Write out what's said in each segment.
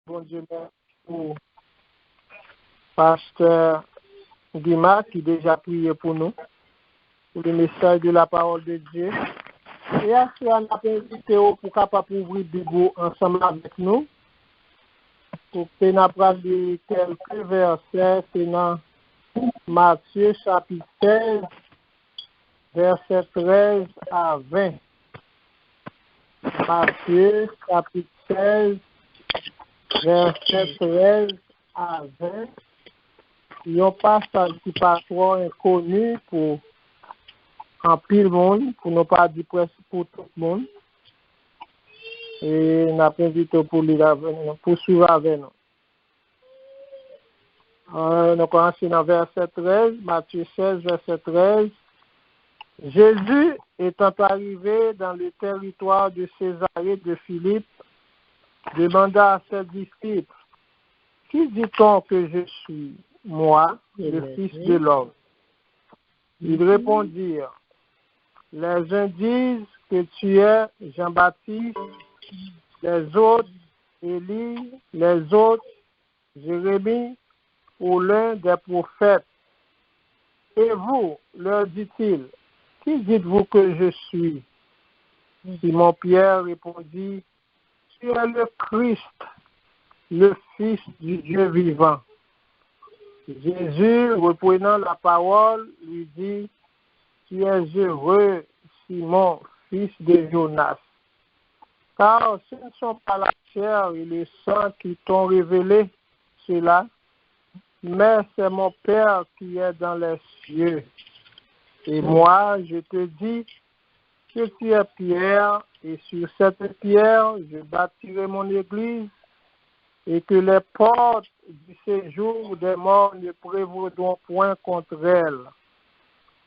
bon Dieu, pour Pasteur Guima qui déjà prié pour nous, pour le message de la parole de Dieu. Et à ce moment, on a invité pour capable ouvrir le Bible ensemble avec nous. Pour que nous apprenions quelques versets, c'est dans Matthieu chapitre 16, verset 13 à 20. Matthieu chapitre 16, verset 13 à 20. Il y a un passage qui pas trop inconnu pour un pile monde, pour ne pas dire presque pour tout le monde. Et nous avons invité pour suivre avec nous. Nous commençons dans verset 13, Matthieu 16, verset 13. Jésus étant arrivé dans le territoire de Césarée de Philippe, demanda à ses disciples, qui dit-on que je suis, moi, le Fils de l'homme? Ils répondirent, les uns disent que tu es Jean-Baptiste, les autres Élie, les autres Jérémie ou l'un des prophètes. Et vous, leur dit-il, qui dites-vous que je suis? Simon-Pierre répondit, tu es le Christ, le Fils du Dieu vivant. Jésus, reprenant la parole, lui dit, tu es heureux, Simon, fils de Jonas, car ce ne sont pas la chair et le sang qui t'ont révélé cela, mais c'est mon Père qui est dans les cieux. Et moi, je te dis que tu es Pierre, et sur cette pierre, je bâtirai mon église, et que les portes du séjour des morts ne prévaudront point contre elle.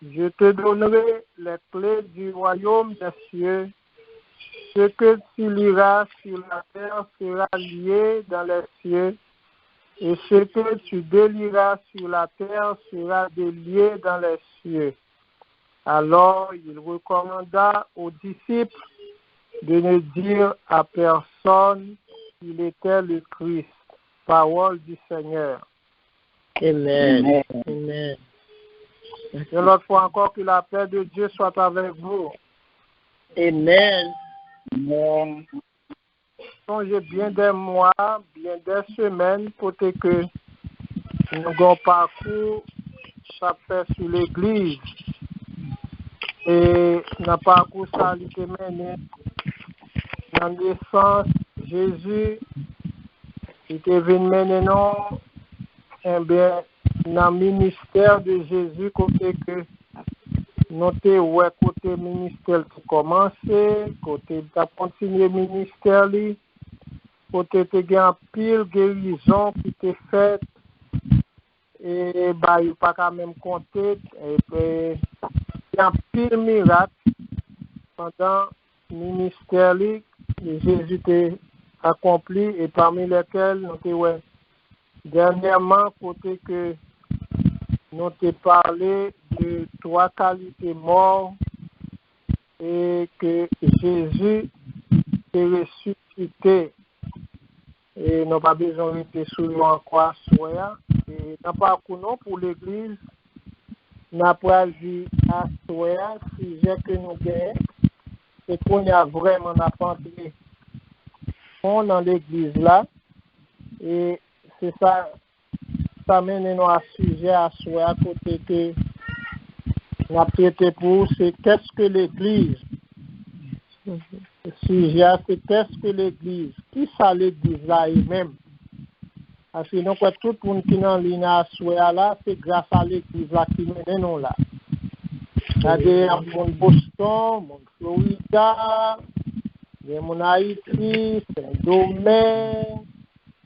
Je te donnerai les clés du royaume des cieux. Ce que tu liras sur la terre sera lié dans les cieux, et ce que tu délieras sur la terre sera délié dans les cieux. Alors il recommanda aux disciples de ne dire à personne qu'il était le Christ. Parole du Seigneur. Amen. Amen. Et l'autre fois encore, que la paix de Dieu soit avec vous. Amen. Amen. Songez bien des mois, bien des semaines, pour que nous avons parcours, ça fait sur l'église. Et dans parcours, ça a été mené dans l'essence, Jésus, il était venu mener non, eh bien, dans le ministère de Jésus, côté que notez ouais côté ministère qui commençait, côté de continuer ministère li, côté te gen pile guérison qui était faite et bah il pas quand même compter et puis il y a pile miracle pendant ministère li Jésus t'a accompli et parmi lesquels notez ouais dernièrement côté que nous t'ai parlé de 3 qualités morts et que Jésus est ressuscité. Et nous n'avons pas besoin de rester sous nous encore. Et dans le parcours pour l'Église, nous avons dit à Soya, sujet que nous gagnons, c'est qu'on a vraiment entré dans l'Église là. Et c'est ça. Ça mène nous à sujet à soi à côté que nous avons traité pour c'est qu'est-ce que l'Église. Le sujet c'est qu'est-ce que l'Église. Qui ça l'Église là elle-même. Parce que nous tout le monde qui est en ligne à soi là, c'est grâce à l'Église là qui mène nous là. C'est-à-dire mon Boston, mon Florida, mon Haïti, Saint-Domingue,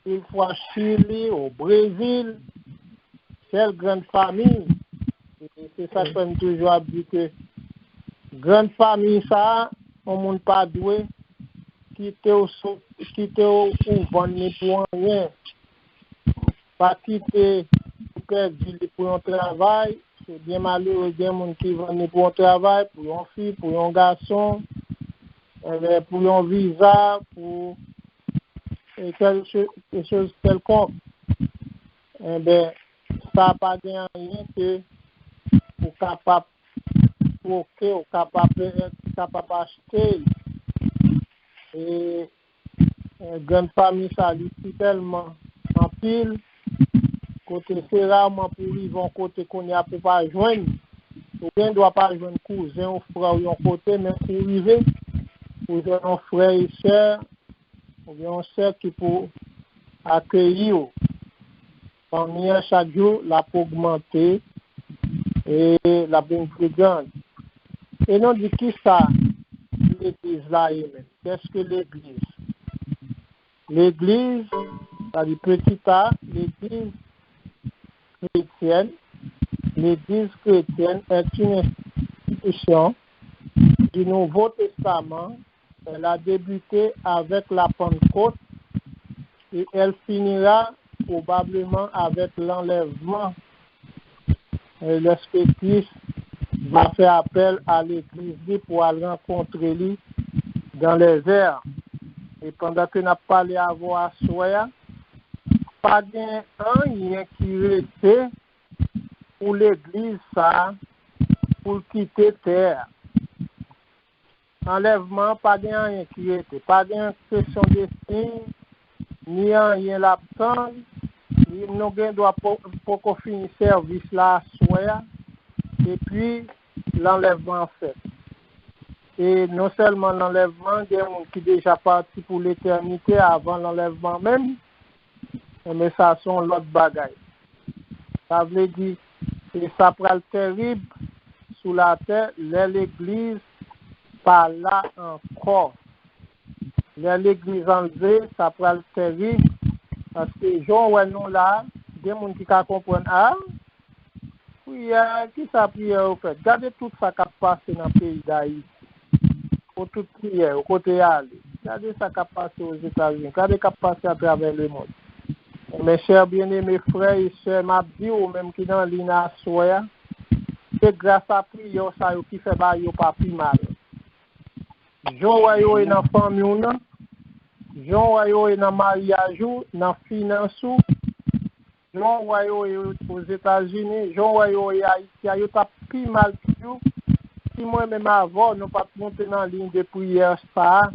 une fois Chili, au Brésil. Quelle grande famille. Et c'est ça que nous toujours dit que grande famille ça, on ne peut pas doué, quitter au vendre pour rien. Pas quitter pour un travail. C'est bien malheureux, il y a des gens qui vendent pour un travail, pour une fille, pour un garçon, pour un visa, pour quelque chose quelconque, eh bien, ça n'a pas rien que pour capable provoquer, ou capable acheter. Et une grande famille, ça lui tellement en pile, côté c'est rarement pour vivre côté qu'on y a pour pas joindre. Ou bien ne doit pas joindre cousin ou frère ou un côté, mais pour vivre, pour un frère et soeur, ou bien un soeur qui peut accueillir. Parmi chaque jour, la peut augmenter et la bien plus grande. Et non dit qui ça, l'église là, qu'est-ce que l'église? L'église, c'est-à-dire petit a, l'église chrétienne. L'église chrétienne est une institution du Nouveau Testament. Elle a débuté avec la Pentecôte et elle finira probablement avec l'enlèvement. Lorsque Christ va faire appel à l'église pour aller rencontrer lui dans les airs. Et pendant que nous avons parlé à vous à soi, pas bien rien qui restait pour l'église ça, pour quitter terre. Enlèvement, pas bien rien qui restait. Pas bien question de signe, ni rien l'absence. Nous doit pas finir service là à soi. Et puis, l'enlèvement fait. Et non seulement l'enlèvement, il y a des gens qui sont déjà partis pour l'éternité avant l'enlèvement même, mais ça sont l'autre bagaille. Ça veut dire que ça prend le terrible sous la terre, l'église pas là encore. L'église enlevée, ça prend le terrible, parce que gens ouais nous là, il y a des gens qui comprennent prière, qui ça prière au fait? Regardez tout ça qui a passé dans le pays d'Haïti. Pour toute prière, au côté aller. Regardez ça qui a passé aux États-Unis. Regardez ce qui a passé à travers le monde. Mes chers bien-aimés frères et sœurs, m'a dit ou même qui dans l'INA soya, c'est grâce à prière ça qui fait pas plus mal. Jean Wayo est dans la famille, Jean Wayo est dans le mariage, dans la finance, Jean Wayo est aux États-Unis, Jean Wayo est à Haïti, il y a plus mal toujours. Si moi-même avant, nous pas monter dans la ligne de prière ça,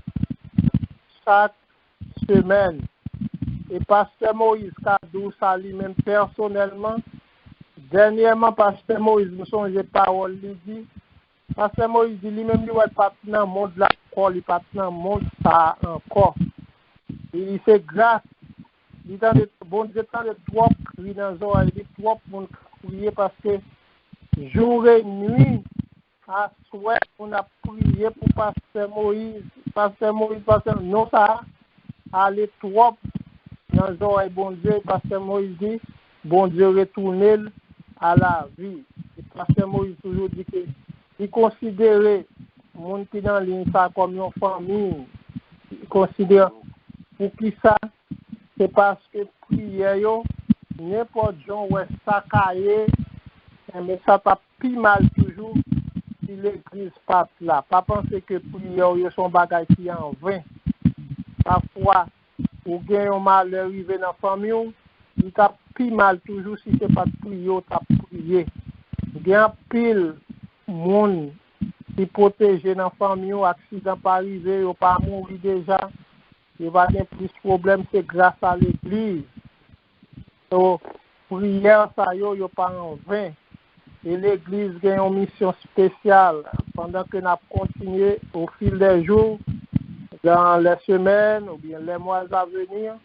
chaque semaine. Et Pasteur Moïse Kadou, ça lui-même personnellement, dernièrement, Pasteur Moïse, nous sommes les paroles, il dit, Pasteur Moïse dit lui-même, il est parti dans le monde là, il est parti dans le monde ça encore. Et il fait grâce. Il a des bon Dieu, tant de trop crier dans les oreilles, il dit trop pour prier parce que jour et nuit, à souhait, on a prié pour Pasteur Moïse, non, ça allait trop dans les oreilles, bon Dieu, Pasteur Moïse dit, bon Dieu, retournez à la vie. Et Pasteur Moïse toujours dit que il considérait les gens qui dans ligne ça comme une famille. Il considère pour qui ça, c'est parce que prière, n'importe gens ouais ça caillé, mais ça pas plus mal toujours si l'église pas là. Pas penser que prière son bagage qui en vain. Parfois, ou gagne un malheur arrivé dans la famille, il t'a plus mal toujours si c'est pas prier, t'as prié. Il y a pile monde qui protégé dans la famille, accident pas arrivé, ou pas mourir déjà. Il va y avoir plus de problèmes, c'est grâce à l'église. Donc, prière, ça y est, pas en vain. Et l'église a une mission spéciale. Pendant que nous continuons au fil des jours, dans les semaines ou bien les mois à venir,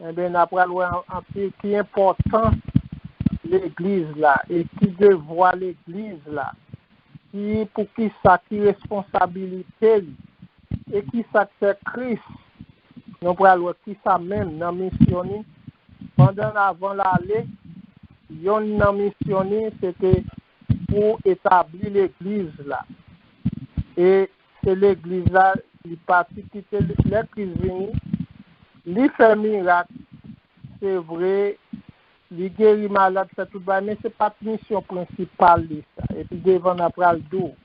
eh bien, nous allons un peu qui est important l'église là et qui devoir l'église là. Qui, pour qui ça, qui responsabilité et qui ça c'est Christ. Nous allons qui ça même dans mission. Pendant avant l'aller, yon dans mission c'était pour établir l'église là. Et c'est l'église là, il partit quitter l'église venue, il fait miracle, c'est vrai, il guérit malade, fait tout ça, mais c'est pas la mission principale ça. Et puis devant après le dos.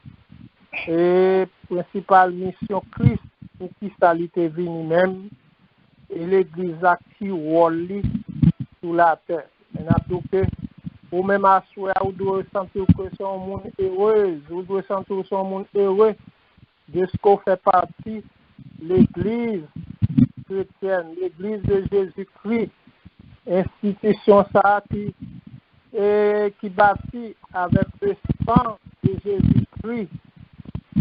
Et principale mission Christ, pour qui ça lui est venu même, et l'église a qui rôle sur la terre. Maintenant, ou même à soi, ou doit sentir que son monde heureux, ou doit sentir son monde heureux de ce qu'on fait partie, l'église chrétienne, l'église de Jésus-Christ, institution ça qui bâtit avec le sang de Jésus-Christ.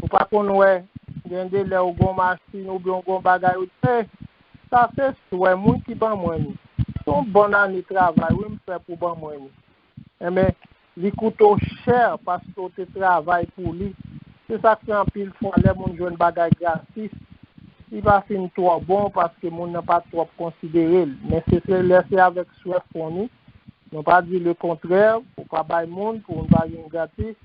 Ou pas qu'on ouais, gende le ou gon machine ou bien gon bagay ou ça fait ouais moun qui ban moi ni. Son bon année travail, oui me fait pour ban moi ni. Mais il coûte cher parce que tu travailles pour lui. C'est ça qui en pile fois les moun joine bagay gratis. Il va finir trop bon parce que moun n'a pas trop considéré. Mais c'est laisser avec soin fourni. Non pas dire le contraire, pour pas bailler monde pour ne pas rien gratis.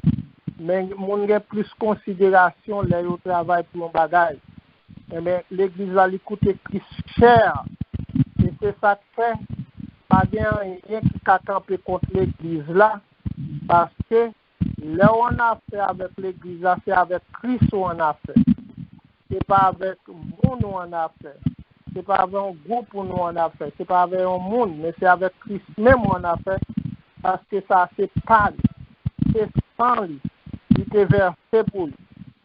Mais moun a plus considération les au travail pour un bagage. Mais l'église va lui coûter plus cher. Et c'est ça qui fait pas bien rien qui a campé contre l'église là. Parce que là on a fait avec l'église, c'est avec Christ on a fait. C'est pas avec monde on a fait. C'est pas avec un groupe nous on a fait. C'est pas avec un monde, mais c'est avec Christ même on a fait. Parce que ça c'est pas lui. C'est sans lui. Il était versé pour lui.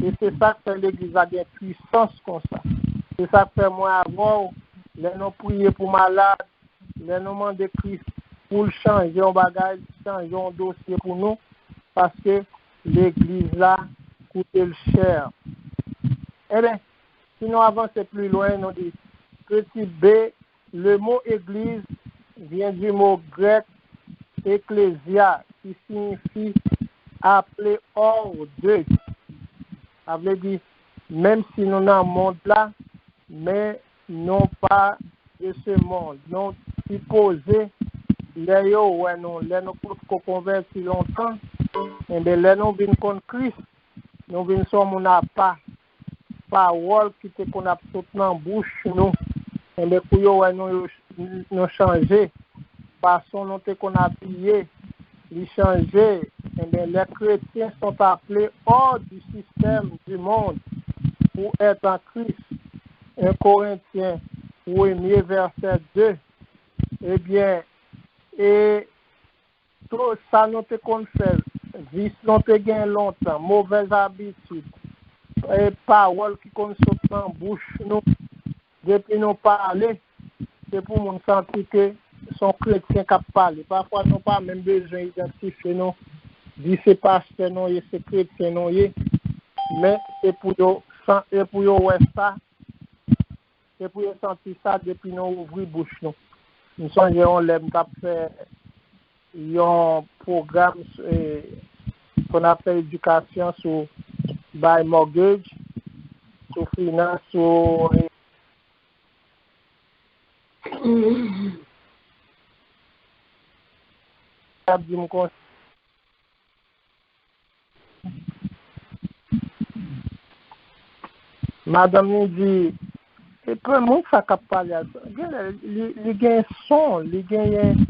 Et c'est ça que fait l'église a des puissances comme ça. C'est ça que fait moi avant, les non prier pour malade, les non demander Christ pour changer un bagage, changer un dossier pour nous, parce que l'église là coûte cher. Eh bien, si nous avançons plus loin, nous dit petit b, le mot église vient du mot grec ecclésia, qui signifie appelé hors d'eux. Ça veut dire, même si nous sommes dans le monde là, mais non pas de ce monde. Non supposé, les nous convertis longtemps, et bien les nous venons contre Christ, nous venons sur mon pas parole qui te qu'on a tout dans bouche nous, et bien pour nous changer, façon nous te qu'on a pillé, les changer. Eh bien, les chrétiens sont appelés hors du système du monde pour être en Christ. 1 Corinthiens, 1er verset 2. Eh bien, et tout ça nous te qu'on fait, vice nous te gagne longtemps, mauvaise habitude, et paroles qui qu'on saute dans la bouche nous, depuis nous parler, c'est pour nous sentir que son chrétien qui parle. Parfois, nous pas même besoin d'identifier nous. Dit c'est pasteur non et c'est chrétien non mais c'est pour ouais ça c'est pour sentir ça depuis nous ouvrir bouche nous songeons l'aime qu'a fait un programme qu'on appelle éducation sur by mortgage sur finance sur Madame nous dit, et peu de monde ça cap parler. Il gagne son, il gagne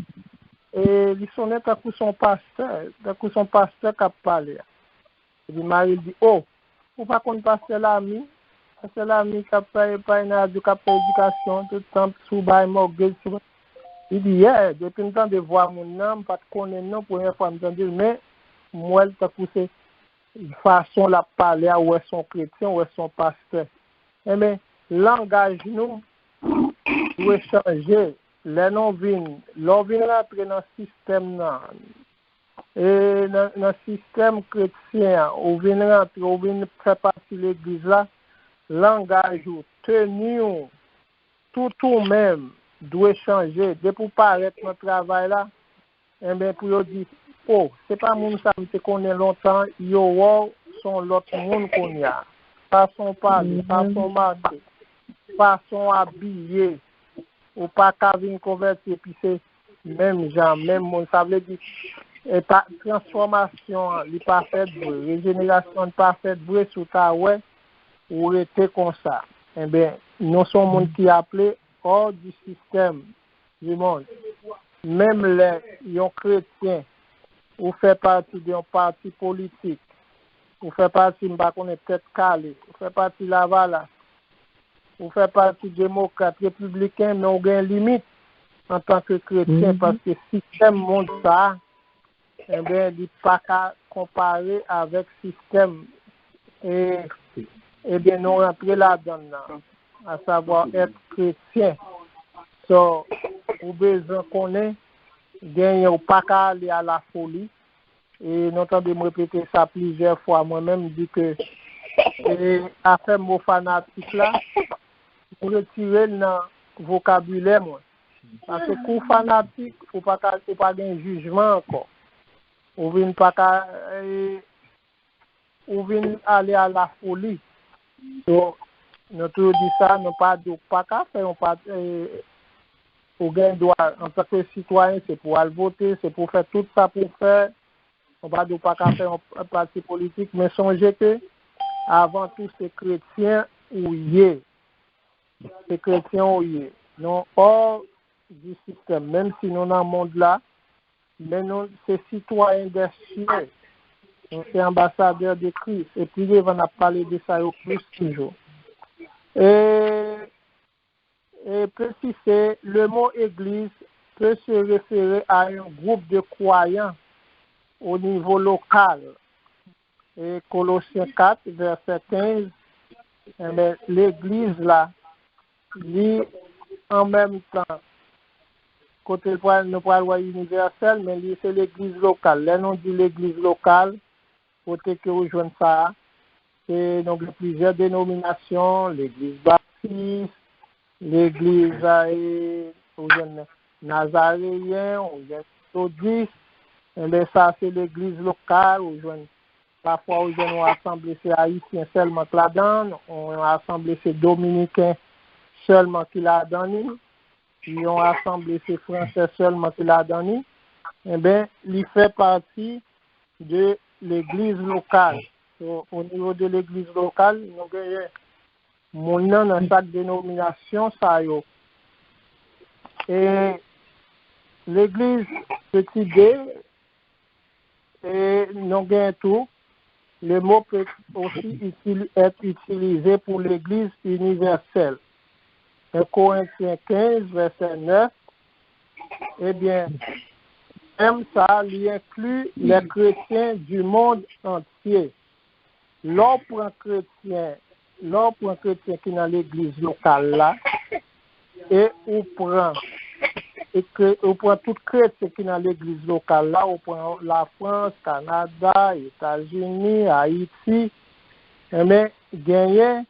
et il sonne à son pasteur cap parler. Il dit Marie dit oh, ou pas qu'on pasteur l'ami, c'est l'ami qui paye pas une éducation tout le temps sous bail mortgage. Il dit yeah, depuis le temps de voir mon nom, pas de connaître non première fois m'entendre mais moi t'as poussé façon la parler ou est son chrétien ou est son pasteur. Eh bien, langage nous doit changer. Les non viennent rentrer dans le système et dans le système chrétien, ou viennent rentrer, ou viennent faire partie de l'église là, langage ou tenue tout même doit changer. Dès pour paraître notre travail là, eh bien pour dire oh, c'est pas moun ça me connaît longtemps, yo sont l'autre monde qu'on y a. Façon parler, façon marcher, façon habiller, ou pas qu'à venir convertir, puis c'est même genre, même monde, ça veut dire, et transformation, n'est pas faite bruit, régénération n'est pas faite bruit, sous ta ouais, ou était comme ça. Eh bien, nous sommes monde qui appelé hors du système du monde. Même les chrétiens, ou fait partie d'un parti politique, ou fait partie, je ne sais pas, peut-être calé, ou fait partie de la Vala, ou fait partie démocrate, républicain, mais on a une limite en tant que chrétien, parce que le système monde ça, eh bien, il n'est pas qu'à comparer avec le système. Et bien, nous rentrer là-dedans, à savoir être chrétien. So, ou besoin qu'on ait, gagner ou pas qu'à aller à la folie. Et nous entendons me répéter ça plusieurs fois. Moi-même, je dis que, à faire mon fanatique là, pour retirer dans le vocabulaire, moi. Parce que pour fanatique, il ne faut pas gagner jugement encore. Ou vient pas aller à la folie. Donc, nous toujours dit ça, nous pas qu'à faire, on pas au gain droit en tant que citoyen, c'est pour aller voter, c'est pour faire tout ça pour faire. On pas qu'à faire un parti politique, mais songez que avant tout c'est chrétien ou yé. C'est chrétien ou yé. Non hors du système, même si nous dans le monde là, mais nous c'est citoyens des cieux. C'est ambassadeur de Christ. Et puis, il va parler de ça au plus toujours. Et préciser, le mot église peut se référer à un groupe de croyants au niveau local. Et Colossiens 4, verset 15, l'église là, lit en même temps, côté nous parlons universel, mais c'est l'église locale. Là, on dit l'église locale, côté que rejoindre ça, c'est donc plusieurs dénominations, l'église baptiste, l'église nazaréen, ou méthodiste, mais ça c'est l'église locale, parfois on assemblée c'est haïtien seulement qui la donne, on assemblée c'est dominicain seulement qui la donne, puis on assemblée c'est français seulement qui la donne, eh bien, il fait partie de l'église locale. Au niveau de l'église locale, nous avons mon nom dans chaque dénomination, ça y est. Et l'église petit d, et nous avons tout. Le mot peut aussi être utilisé pour l'église universelle. 1 Corinthiens 15, verset 9, eh bien, même ça, il inclut les chrétiens du monde entier. L'on prend chrétien qui est dans l'église locale là, et on prend tout chrétien qui est dans l'église locale là, on prend la France, Canada, États-Unis, Haïti, mais gagner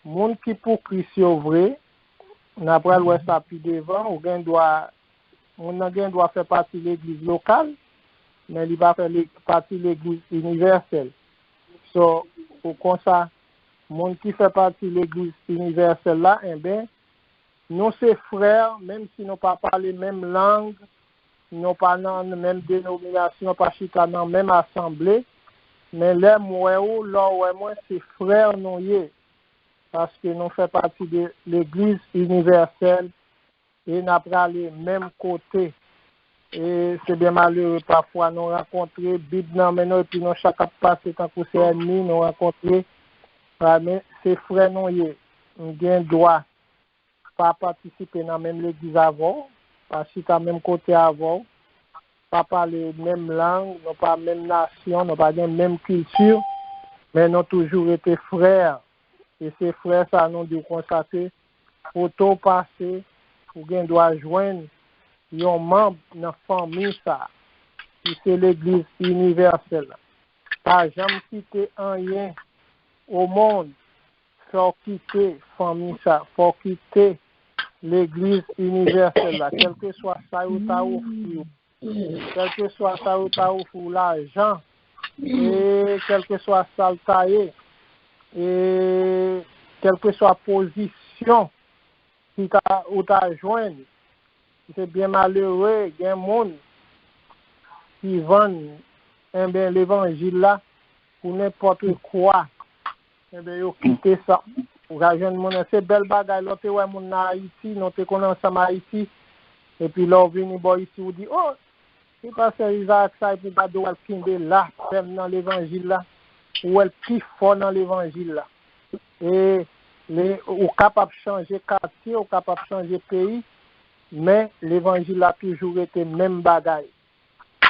monde qui pour Christ vrai, on après le ça plus devant, on doit faire partie de l'église locale, mais il va faire partie de l'église universelle. So, comme ça, monde qui fait partie de l'église universelle là, eh bien, nous c'est frères, même si nous pas parler même langue, nous pas dans la même dénomination, pas chita dans même assemblée, mais les moi c'est frères nous y, parce que nous fait partie de l'église universelle et n'a pas les mêmes côtés. Et c'est bien malheureux parfois nous rencontrer Bible non mais nous et puis nous chaque passé tant que c'est ennemi nous rencontrer mais c'est frères nous y on gain droit pas participer dans même l'église avant pas si ta même côté avant pas parler même langue non pas même nation non pas même culture mais nous toujours été frères et ces frères ça nous dit constater auto passer ou gain droit joindre un membre dans la famille, ça, qui c'est l'église universelle. Pas jamais quitter un rien au monde, faut quitter la famille, ça, faut quitter l'église universelle, là, quel que soit ça ou ta offre, quel que soit ça ou ta offre l'argent, et quel que soit ça ou ta et quelle que soit la position qui ou ta joindre. C'est bien malheureux, il y a un monde qui vend l'évangile là pour n'importe quoi. Eh bien, ils quitté ça. C'est belle bagaille. L'autre, ouais, mon Haïti, nous te connaissons ensemble Haïti. Et puis là, on vient ici, on dit, oh, c'est pas ça, Isaac, ça, et puis pas de Kimbe là, même dans l'évangile là, ou elle plus fort dans l'évangile là. Et ou capable de changer quartier, ou capable de changer pays, mais l'évangile a toujours été même bagaille.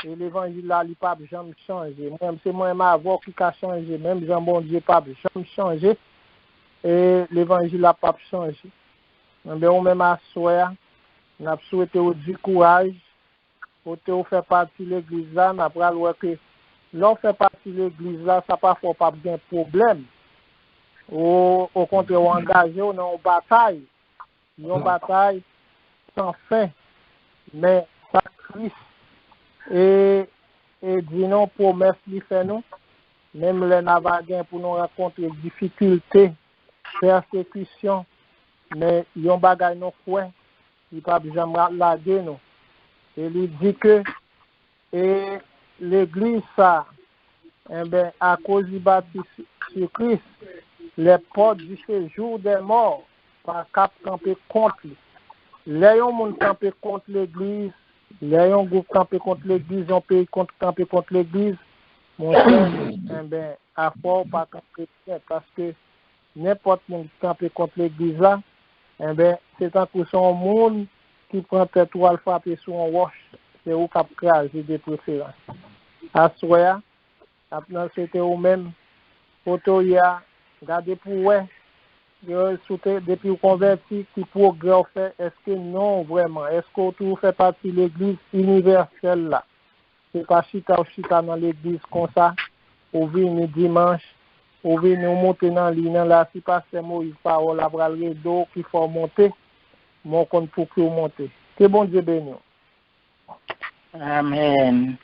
Et l'évangile là, il n'a pas jamais changé. Même c'est moi ma voix qui a changé, même Jean bon Dieu pas jamais changé. Et l'évangile n'a pas changé. Mais on même à soi, on a souhaité du courage, pour te faire partie de l'église là, on a pris que l'on fait partie de l'église là, ça pas faut pas bien problème. Au contraire, on engagé dans une bataille sans fin, mais sacrifice et dit non promesse li fait nous, même les navagants pour nous rencontrer difficultés, persécutions, mais yon bagay non quoi, il pas jamais laguer nous. Et il dit que et l'église ça, à cause du baptême sur Christ, les portes du séjour des morts par cap camper contre lui. Les gens qui camper contre l'église, les gens qui camper contre l'église, on peut camper contre l'église, mon frère, à fort pas camper parce que n'importe qui camper contre l'église là, c'est un coup son monde qui prend tête ou à frapper sur un roche, c'est où cap craser des préférences. À soya, maintenant c'était au même photo il y a regardez pour ouais depuis vous converti qui progrès fait est-ce que non vraiment est-ce que tout fait partie de l'église universelle là c'est pas chita dans l'église comme ça ou venir dimanche ou venir monter dans ligne là si pas c'est Moïse parole la bral rideau qu'il faut monter mon compte pour que monter que bon Dieu béni. Amen.